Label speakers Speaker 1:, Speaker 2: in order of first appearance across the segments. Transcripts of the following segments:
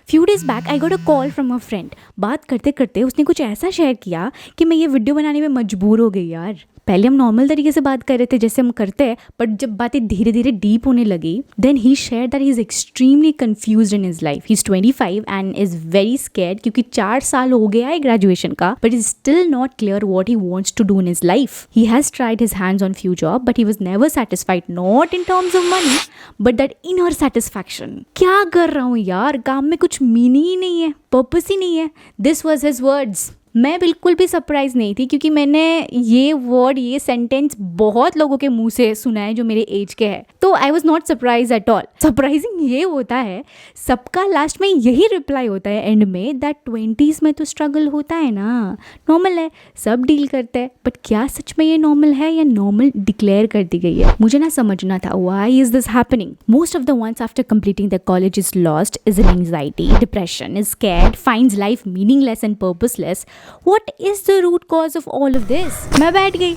Speaker 1: Few days back I got a call from a friend. बात करते करते उसने कुछ ऐसा शेयर किया कि मैं ये वीडियो बनाने में मजबूर हो गई यार। पहले हम नॉर्मल तरीके से बात कर रहे थे जैसे हम करते हैं, बट जब बातें धीरे धीरे डीप होने लगी then he share that he is extremely confused in his life. He is 25 and is very scared क्योंकि 4 साल हो गया है ग्रेजुएशन का, but is still not clear what he wants to do in his life. He has tried his hands on few job but he was never satisfied, not in terms of money but that inner satisfaction. क्या कर रहा हूँ यार, काम में कुछ meaning ही नहीं है, पर्पस ही नहीं है। This was his words. मैं बिल्कुल भी सरप्राइज नहीं थी क्योंकि मैंने ये वर्ड, ये सेंटेंस बहुत लोगों के मुंह से सुना है जो मेरे एज के हैं, तो I was not surprise at all. Surprising ये होता है सबका लास्ट में यही रिप्लाई होता है एंड में, दैट 20s में तो स्ट्रगल होता है ना, नॉर्मल है, सब डील करते हैं। बट क्या सच में ये नॉर्मल है या नॉर्मल डिक्लेयर कर दी गई है? मुझे ना समझना था why is this happening. Most of the ones after completing the college is lost, is in anxiety, depression, is scared, finds life meaningless and purposeless. What is the root cause of all of this? मैं बैठ गई।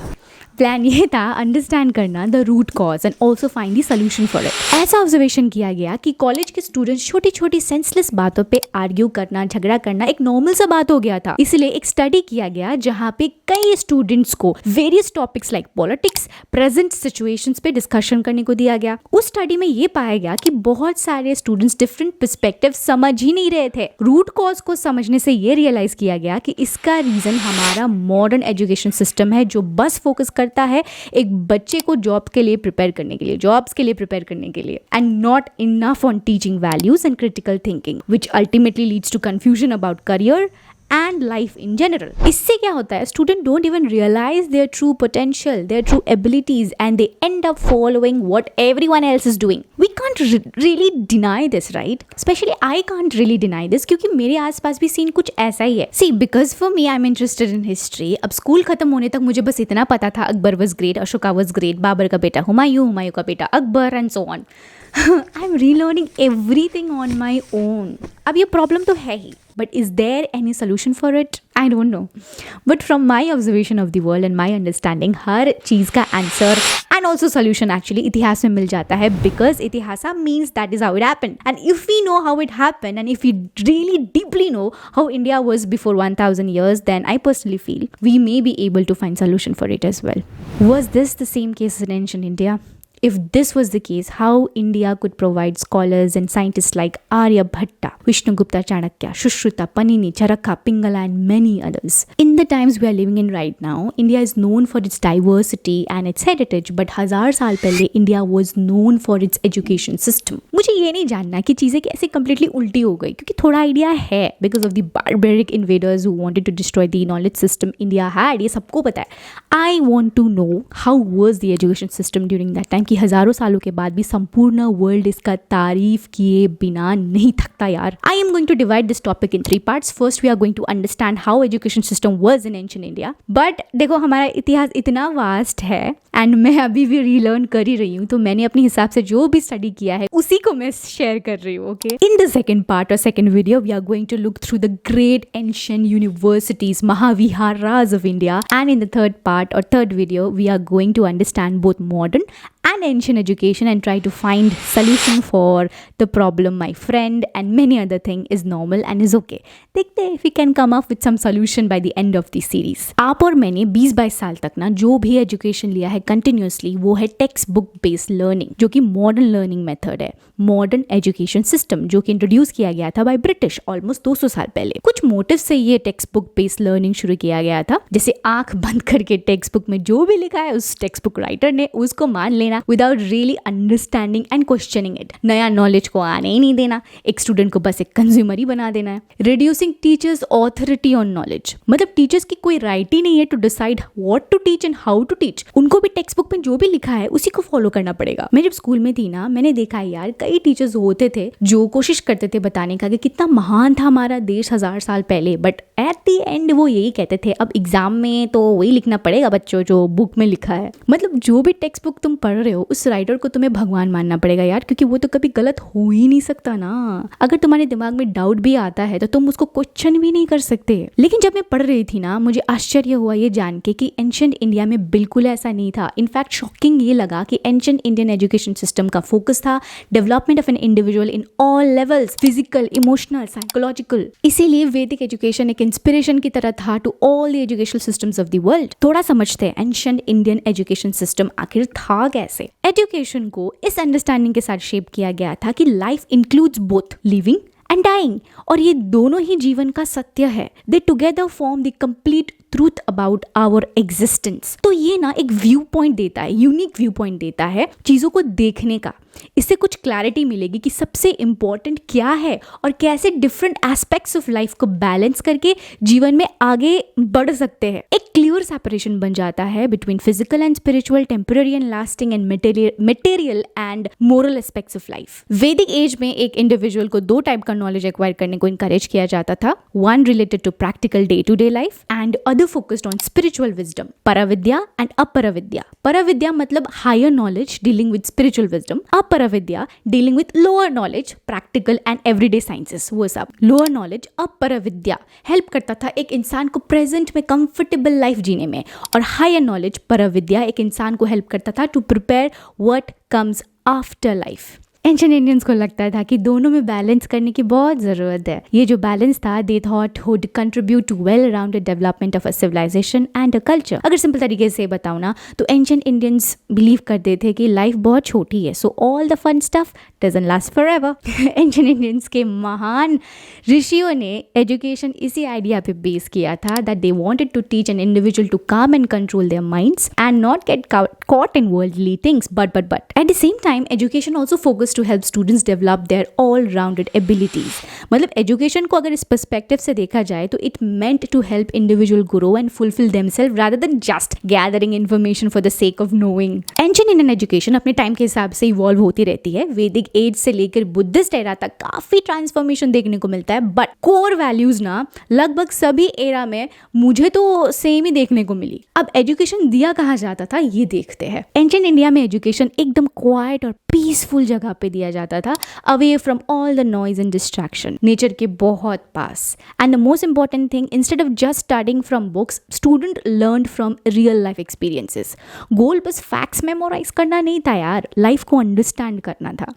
Speaker 1: Plan ये था understand करना the root cause and also find the solution for it. ऐसा observation किया गया कि कॉलेज के स्टूडेंट्स छोटी छोटी सेंसलेस बातों पे आर्ग्यू करना, झगड़ा करना एक नॉर्मल सा बात हो गया था। इसलिए एक स्टडी किया गया जहाँ पे कई स्टूडेंट्स को various topics like politics, present situations पे डिस्कशन करने को दिया गया। उस स्टडी में ये पाया गया कि बहुत सारे स्टूडेंट्स डिफरेंट पर्सपेक्टिव समझ ही नहीं रहे थे। रूट कॉज को समझने से ये रियलाइज किया गया कि इसका रीजन हमारा मॉडर्न एजुकेशन सिस्टम है जो बस फोकस करता है एक बच्चे को जॉब के लिए प्रिपेयर करने के लिए, जॉब्स के लिए प्रिपेयर करने के लिए, and not enough on teaching values and critical thinking which ultimately leads to confusion about career and life in general. इससे क्या होता है, students don't even realize their true potential, their true abilities, and they end up following what everyone else is doing. We can't really deny this, right? Especially I can't really deny this क्योंकि मेरे आसपास भी scene कुछ ऐसा ही है। See, because for me I'm interested in history. अब school खत्म होने तक मुझे बस इतना पता था Akbar was great, Ashoka was great, Babar का बेटा हुमायूं, हुमायूं का बेटा Akbar and so on. I'm relearning everything on my own. अब ये प्रॉब्लम तो है ही, but is there any solution for it? I don't know. But from my observation of the world and my understanding, हर चीज़ का answer and also solution actually इतिहास में मिल जाता है, because इतिहासा means that is how it happened. And if we know how it happened and if we really deeply know how India was before 1000 years, then I personally feel we may be able to find solution for it as well. Was this the same case in ancient India? If this was the case, how India could provide scholars and scientists like Aryabhatta, Vishnugupta Chanakya, Shushruta, Panini, Charaka, Pingala and many others. In the times we are living in right now, India is known for its diversity and its heritage, but 1000 साल पहले India was known for its education system. मुझे ये नहीं जानना कि चीज़ें कैसे completely उल्टी हो गई, क्योंकि थोड़ा आइडिया है because of the barbaric invaders who wanted to destroy the knowledge system India had, ये सबको पता है। I want to know how was the education system during that time, कि हजारों सालों के बाद भी संपूर्ण वर्ल्ड इसका तारीफ किए बिना नहीं थकता यार। I am going to divide this topic in 3 parts. First we are going to understand how education system was in ancient India. But देखो हमारा इतिहास इतना वास्ट है एंड मैं अभी भी रीलर्न कर ही रही हूँ, तो मैंने अपने हिसाब से जो भी स्टडी किया है उसी को मैं शेयर कर रही हूँ। Okay, in the second part और second video we are going to look through the great ancient universities, mahaviharas of India, and in the third part और third video we are going to understand both modern and ancient education and try to find solution for the problem my friend and many other thing is normal and is okay. देखते हैं if we can come up with some solution by the end of the series. आप और मैंने 20-22 साल तक ना जो भी एजुकेशन लिया है कंटिन्यूसली वो है टेक्स्ट बुक बेस्ड लर्निंग, जो कि मॉडर्न लर्निंग मेथड है, मॉडर्न एजुकेशन सिस्टम जो कि इंट्रोड्यूस किया गया था बाय ब्रिटिश ऑलमोस्ट 200 साल पहले। कुछ मोटिव से ये टेक्स्ट बुक बेस्ड लर्निंग शुरू किया गया था, जैसे आंख बंद करके टेक्स्ट बुक में जो भी लिखा है उस टेक्स्ट बुक राइटर ने उसको मान लेना without really understanding and questioning it. नया नॉलेज को आने ही नहीं देना, एक स्टूडेंट को बस एक कंज्यूमर ही बना देना है। Reducing teachers' authority on knowledge, मतलब टीचर्स की कोई राइट ही नहीं है to decide what to teach and how to teach. उनको भी टेक्स्ट बुक में जो भी लिखा है उसी को फॉलो करना पड़ेगा। मैं जब स्कूल में थी ना, मैंने देखा है यार कई टीचर्स होते थे जो कोशिश करते थे बताने का कि कितना महान था हमारा देश 1000 साल पहले, बट एट द एंड वो यही कहते थे अब एग्जाम में तो वही लिखना पड़ेगा बच्चों जो बुक में लिखा है। मतलब जो भी टेक्स्ट बुक तुम पढ़ रहे रहे हो उस राइटर को तुम्हें भगवान मानना पड़ेगा यार, क्योंकि वो तो कभी गलत हो ही नहीं सकता ना। अगर तुम्हारे दिमाग में डाउट भी आता है तो तुम उसको क्वेश्चन भी नहीं कर सकते। लेकिन जब मैं पढ़ रही थी ना, मुझे आश्चर्य हुआ ये जान के कि एंशिएंट इंडिया में बिल्कुल ऐसा नहीं था। इनफैक्ट शॉकिंग ये लगा कि एंशिएंट इंडियन एजुकेशन सिस्टम का फोकस था development of an individual in all levels, physical, emotional, psychological. इसीलिए वैदिक एजुकेशन एक इंस्पिरेशन की तरह था to all the educational systems of the world. थोड़ा समझते हैं एंशिएंट इंडियन एजुकेशन सिस्टम आखिर था कैसे। एजुकेशन को इस अंडरस्टैंडिंग के साथ शेप किया गया था कि life includes both living and dying, और ये दोनों ही जीवन का सत्य है। They together form the complete truth about our existence. तो ये ना एक व्यू पॉइंट देता है, यूनिक व्यू पॉइंट देता है चीज़ों को देखने का। इससे कुछ क्लैरिटी मिलेगी कि सबसे इंपॉर्टेंट क्या है और कैसे डिफरेंट एस्पेक्ट्स ऑफ लाइफ को बैलेंस करके जीवन में आगे बढ़ सकते हैं। एक क्लियर सेपरेशन बन जाता है between physical and spiritual, temporary and lasting, and material and moral aspects of life. वैदिक एज में एक इंडिविजुअल को दो टाइप का नॉलेज एक्वायर करने को इंकरेज किया जाता था। One related to practical day to day life and other focused on spiritual wisdom, paravidya and aparavidya. paravidya मतलब higher knowledge dealing with spiritual wisdom, aparavidya dealing with lower knowledge, practical and everyday sciences. वो सब lower knowledge अपराविद्या help करता था एक इंसान को present में comfortable life जीने में, और हायर नॉलेज paravidya एक इंसान को हेल्प करता था to prepare what comes after life. Ancient Indians को लगता था कि दोनों में बैलेंस करने की बहुत ज़रूरत है। ये जो बैलेंस था they thought would contribute to well rounded development of a civilization and a culture. अगर सिंपल तरीके से बताऊँ ना तो एंशिएंट इंडियंस बिलीव करते थे कि लाइफ बहुत छोटी है, so all the fun stuff doesn't last forever. Ancient Indians के महान ऋषियों ने एजुकेशन इसी आइडिया पे बेस किया था that they wanted to teach an individual to calm and control their minds and not get caught in worldly things, but at the same time education also focused to help students develop their all-rounded abilities. मतलब education को अगर इस perspective से देखा जाए तो it meant to help individual grow and fulfil themselves rather than just gathering information for the sake of knowing. Ancient Indian education अपने time के हिसाब से इवॉल्व होती रहती है। वैदिक एज से लेकर बुद्धिस्ट एरा तक काफी ट्रांसफॉर्मेशन देखने को मिलता है, बट कोर वैल्यूज ना लगभग सभी एरा में मुझे तो सेम ही देखने को मिली। अब एजुकेशन दिया कहाँ जाता था ये देखते हैं। एंशिएंट इंडिया में एजुकेशन एकदम क्वाइट और पीसफुल जगह पे दिया जाता था, away from all the noise and distraction, nature के बहुत पास। And the most important thing, instead of just studying from books, student learn from real life experiences. Goal बस फैक्ट्स मेमोराइज करना नहीं था यार, लाइफ को अंडरस्टैंड करना था।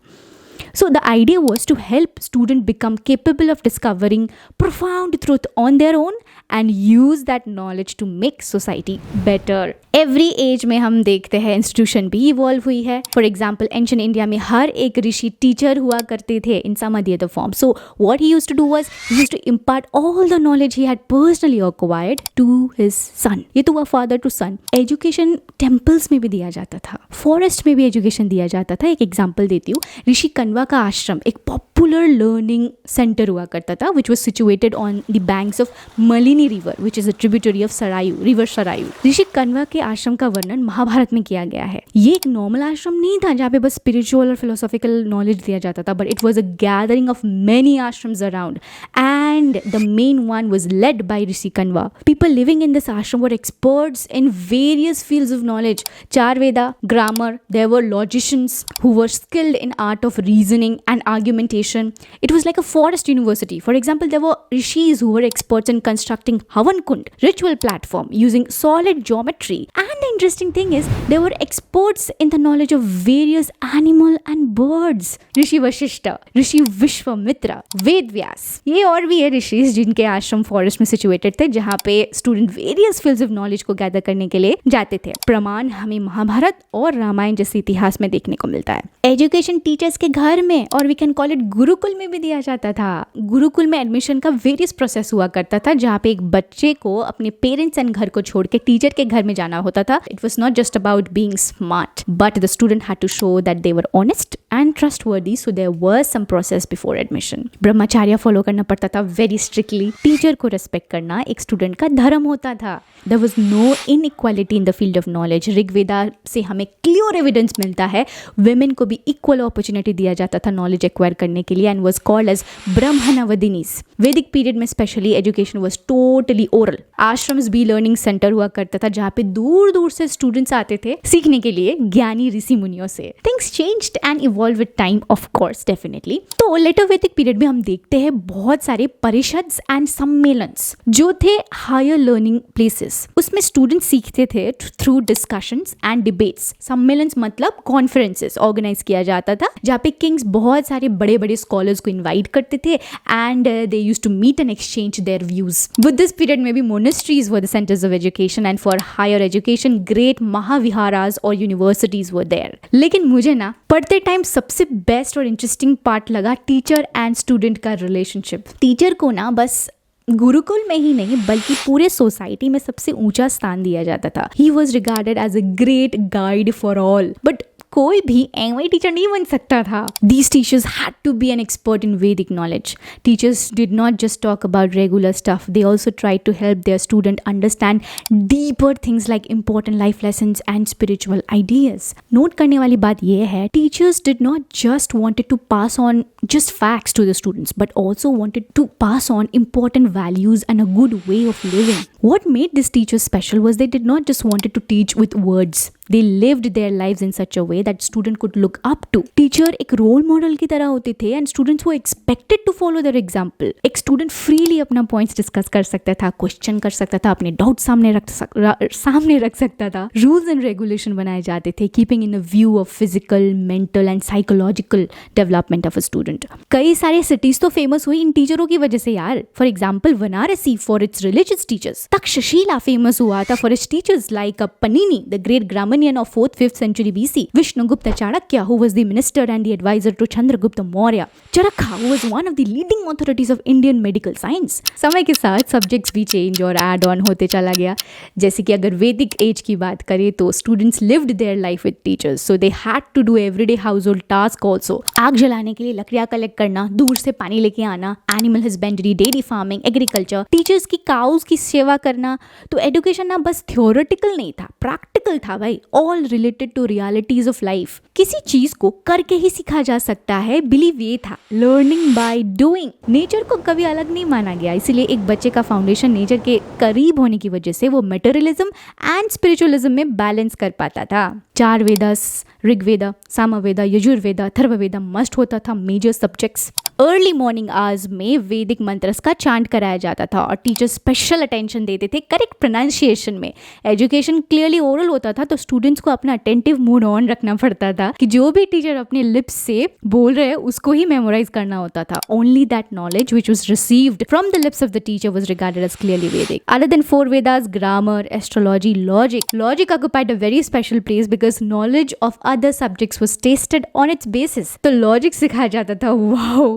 Speaker 1: So the idea was to help students become capable of discovering profound truth on their own and use that knowledge to make society better. Every age में हम देखते हैं इंस्टीट्यूशन भी इवॉल्व हुई है। फॉर एग्जाम्पल एंशिएंट इंडिया में हर एक ऋषि teacher हुआ करते थे इन सम or the other form. So what he used to do was he used to impart all the knowledge he had personally acquired to his son. ये तो हुआ father to son. Education temples में भी दिया जाता था, फॉरेस्ट में भी एजुकेशन दिया जाता था। एक एग्जाम्पल देती हूँ, ऋषि कण्वा का आश्रम एक पॉपुलर लर्निंग सेंटर हुआ करता था which was situated on the banks of Malini river which is a tributary of Sarayu river Sarayu. Rishi Kanva के आश्रम का वर्णन महाभारत में किया गया है। ये एक नॉर्मल आश्रम नहीं था जहाँ पे बस स्पिरिचुअल और फिलोसॉफिकल नॉलेज दिया जाता था, but it was a gathering of many ashrams around and the main one was led by Rishi Kanva. People living in this ashram were experts in various fields of knowledge, चार Veda, grammar, there were logicians who were skilled in art of reasoning and argumentation. It was like a forest university. For example, there were rishis who were experts in constructing Havan Kund, ritual platform using solid geometry. And the interesting thing is, they were experts in the knowledge of various animal and birds. ऋषि वशिष्ठ, ऋषि विश्वामित्र, वेद व्यास, ये और भी है ऋषिस जिनके आश्रम forest में situated थे जहाँ पे student various fields of knowledge को गैदर करने के लिए जाते थे। प्रमाण हमें महाभारत और रामायण जैसे इतिहास में देखने को मिलता है। एजुकेशन टीचर्स के घर में और we can call it gurukul में भी दिया जाता था। गुरुकुल में एडमिशन का वेरियस प्रोसेस हुआ करता था जहाँ पे एक बच्चे को अपने पेरेंट्स एंड घर को छोड़ के टीचर के घर में जाना होता था। It was not just about being smart but the student had to show that they were honest and trustworthy, so there was some process before admission. Brahmacharya follow करना पड़ता था वेरी स्ट्रिक्टली. टीचर को रेस्पेक्ट करना एक student का धर्म होता था. There was no inequality in the field of knowledge. Rigveda से हमें क्लियर एविडेंस मिलता है women को भी इक्वल अपॉर्चुनिटी दिया जाता था नॉलेज एक्वायर करने के लिए and was called as ब्रह्मणवदिनीस. वैदिक पीरियड में specially education was totally oral. Ashrams भी लर्निंग सेंटर हुआ करता था जहाँ पे दूर दूर से स्टूडेंट्स आते थे सीखने के लिए ज्ञानी ऋषि मुनियों से. Things changed and evolve with time of course definitely. तो लेटर वैदिक पीरियड में हम देखते हैं बहुत सारे परिषद्स एंड सम्मेलन्स जो थे हायर लर्निंग प्लेसेस. उसमें स्टूडेंट्स सीखते थे थ्रू डिस्कशंस एंड डिबेट्स. सम्मेलन्स मतलब कॉन्फ्रेंसेस ऑर्गेनाइज किया जाता था जहाँ पे किंग्स बहुत सारे बड़े बड़े स्कॉलर्स को इन्वाइट करते थे and they used to meet and exchange their views. With this period में भी monasteries were the centres of education and for higher education great mahaviharas और यूनिवर्सिटीज वर देयर. लेकिन मुझे ना पढ़ते टाइम सबसे बेस्ट और इंटरेस्टिंग पार्ट लगा टीचर एंड स्टूडेंट का रिलेशनशिप. टीचर को ना बस गुरुकुल में ही नहीं बल्कि पूरे सोसाइटी में सबसे ऊंचा स्थान दिया जाता था. He was regarded as a great guide for all. But कोई भी एवं टीचर नहीं बन सकता था. These teachers had to be an expert in Vedic knowledge. Teachers did not just talk about regular stuff. They also tried to help their student understand deeper things like important life lessons and spiritual ideas. Note करने वाली बात यह है, teachers did not just wanted to pass on just facts to the students, but also wanted to pass on important values and a good way of living. What made these teachers special was they did not just wanted to teach with words. They lived their lives in such a way that student could look up to. Teacher एक role model की तरह होते थे and students were expected to follow their example. एक student freely अपना points discuss कर सकता था, क्वेश्चन कर सकता था, अपने डाउट सामने रख सकता था. रूल्स एंड रेगुलेशन बनाए जाते थे keeping in view of physical, mental and psychological development of a student. कई सारे सिटीज तो फेमस हुई इन टीचरों की वजह से यार. For example Banarasi for its religious teachers. Takshashila famous हुआ था for its teachers like Panini the great grammar of 4th-5th century BC. Vishnugupta Chanakya, who was the minister and the advisor to Chandragupta Maurya. Charakha, who was one of the leading authorities of Indian medical science. समय के साथ subjects भी change और add on होते चला गया. जैसे कि अगर वैदिक एज की बात करें तो students lived their life with teachers, so they had to do everyday household task also. आग जलाने के लिए लकड़ियाँ कलेक्ट करना, दूर से पानी लेके आना, animal husbandry, dairy farming, agriculture, teachers की काउज की सेवा करना. तो एजुकेशन ना बस थ्योरेटिकल नहीं था, प्रैक्टिकल था भाई. All related to realities of life. किसी चीज को करके ही सीखा जा सकता है, बिलीव ये था. Learning by doing. नेचर को कभी अलग नहीं माना गया, इसीलिए एक बच्चे का फाउंडेशन नेचर के करीब होने की वजह से वो मटेरियलिज्म एंड स्पिरिचुअलिज्म में बैलेंस कर पाता था. 4 वेदास, ऋग्वेदा, सामवेदा, यजुर्वेदा, अथर्ववेदा मस्ट होता था major subjects. Early morning hours में वैदिक मंत्रस का चांट कराया जाता था और टीचर्स स्पेशल अटेंशन देते थे करेक्ट प्रोनाउंसिएशन में. एजुकेशन क्लियरली ओरल होता था तो स्टूडेंट्स को अपना अटेंटिव मूड ऑन रखना पड़ता था कि जो भी टीचर अपने लिप्स से बोल रहे हैं उसको ही मेमोराइज करना होता था. Only that knowledge which was received from the lips of the teacher was regarded as clearly Vedic. Other than 4 Vedas, grammar, astrology, logic occupied a very special place because knowledge of other subjects was tested on its basis. तो logic सिखाया जाता था. Wow.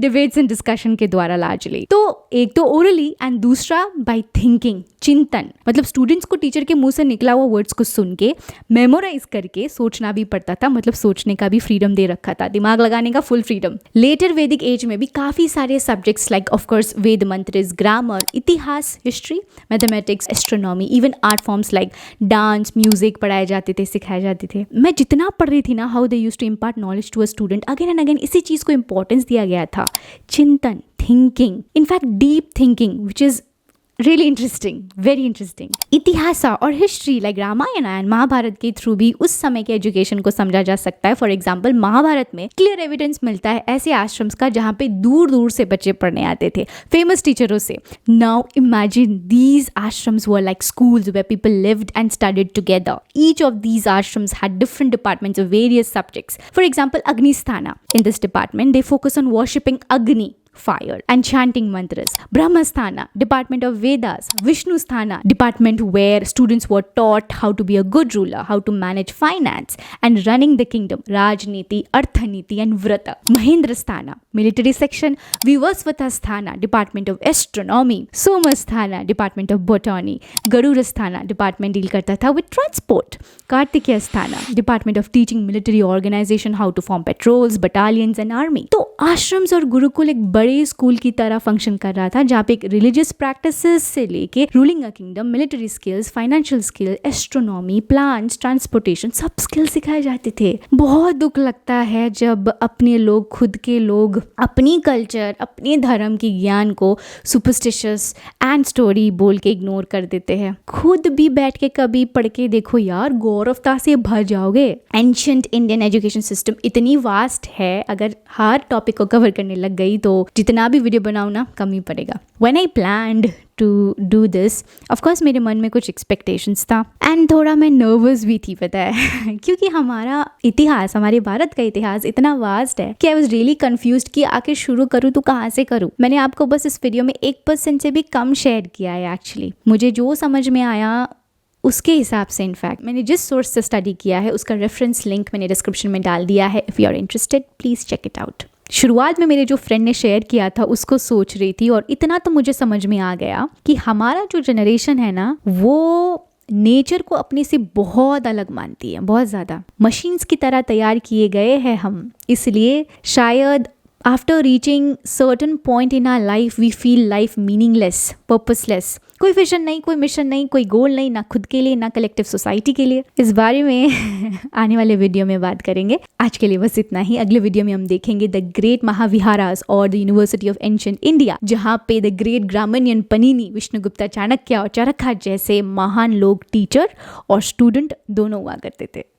Speaker 1: Debates and discussion के द्वारा largely. तो एक तो orally and दूसरा बाय थिंकिंग, चिंतन. मतलब स्टूडेंट्स को टीचर के मुंह से निकला हुआ वर्ड्स को सुन के मेमोराइज करके सोचना भी पड़ता था. मतलब सोचने का भी फ्रीडम दे रखा था, दिमाग लगाने का full freedom. Later Vedic age में भी काफी सारे subjects like of course Veda mantras, grammar, इतिहास, history, mathematics, astronomy, even art forms like dance, music पढ़ाए जाते थे, सिखाए जाते थे. मैं जितना पढ़ रही थी ना, how they used to impart knowledge to a student, again and again इसी चीज को इंपॉर्टेंस दिया गया था. चिंतन, thinking, in fact deep thinking which is really interesting, very interesting. इतिहास और history like Ramayan and Mahabharat के थ्रू भी उस समय के एजुकेशन को समझा जा सकता है. फॉर एग्जाम्पल महाभारत में क्लियर एविडेंस मिलता है ऐसे आश्रम्स का जहाँ पे दूर दूर से बच्चे पढ़ने आते थे फेमस टीचरों से. Now imagine these ashrams were like schools where people lived and studied together. Each of these ashrams had different departments of various subjects. For example Agnisthana. In this department, they focus on worshipping Agni, fire. Enchanting mantras. Brahmasthana, Department of Vedas. Vishnusthana, department where students were taught how to be a good ruler, how to manage finance and running the kingdom. Rajniti, Arthaniti and Vrata. Mahendrasthana, military section. Vivasvatasthana, Department of Astronomy. Somasthana, Department of Botany. Garurasthana, department deal karta tha with transport. Kartikeyasthana, Department of Teaching military organization how to form patrols, battalions and army. तो आश्रम्स और गुरुकुल एक बड़े school की तरह function कर रहा था, जहाँ पे एक रिलीजियस प्रैक्टिसेस से लेके ruling a kingdom, military skills, financial skill, astronomy, plans, transportation, सब स्किल्स सिखाए जाते थे। बहुत दुख लगता है जब अपने लोग, खुद के लोग अपनी कल्चर, अपने धर्म की ज्ञान को सुपरस्टिशियस एंड स्टोरी बोल के इग्नोर कर देते हैं। खुद भी बैठ के कभी पढ़ के देखो यार, गौरवता से भर जाओगे। एंशिएंट इंडियन एजुकेशन सिस्टम इतनी वास्ट है, अगर हर टॉपिक को कवर करने लग गई तो जितना भी वीडियो बनाऊँ ना कम ही पड़ेगा। When I planned to do this, of course मेरे मन में कुछ एक्सपेक्टेशंस था एंड थोड़ा मैं नर्वस भी थी, पता है क्योंकि हमारा इतिहास, हमारे भारत का इतिहास इतना वास्ट है कि आई वॉज रियली कन्फ्यूज्ड कि आखिर शुरू करूँ तो कहाँ से करूँ। मैंने आपको बस इस वीडियो में 1% से भी कम शेयर किया है। एक्चुअली मुझे जो समझ में आया उसके हिसाब से, इनफैक्ट मैंने जिस सोर्स से स्टडी किया है उसका रेफरेंस लिंक मैंने डिस्क्रिप्शन में डाल दिया है। If you are interested please check it out. शुरुआत में मेरे जो फ्रेंड ने शेयर किया था उसको सोच रही थी, और इतना तो मुझे समझ में आ गया कि हमारा जो जनरेशन है ना, वो नेचर को अपने से बहुत अलग मानती है, बहुत ज़्यादा। मशीन्स की तरह तैयार किए गए हैं हम, इसलिए शायद after reaching certain point in our life we feel life meaningless, purposeless. कोई विजन नहीं, कोई मिशन नहीं, कोई गोल नहीं, ना खुद के लिए ना कलेक्टिव सोसाइटी के लिए। इस बारे में आने वाले वीडियो में बात करेंगे। आज के लिए बस इतना ही। अगले वीडियो में हम देखेंगे द ग्रेट महाविहारास और the university of ancient India, जहाँ पे द ग्रेट ग्रामनियन, पनीनी, विष्णुगुप्ता, चाणक्य और चरखा जैसे महान लोग टीचर और स्टूडेंट दोनों हुआ करते थे।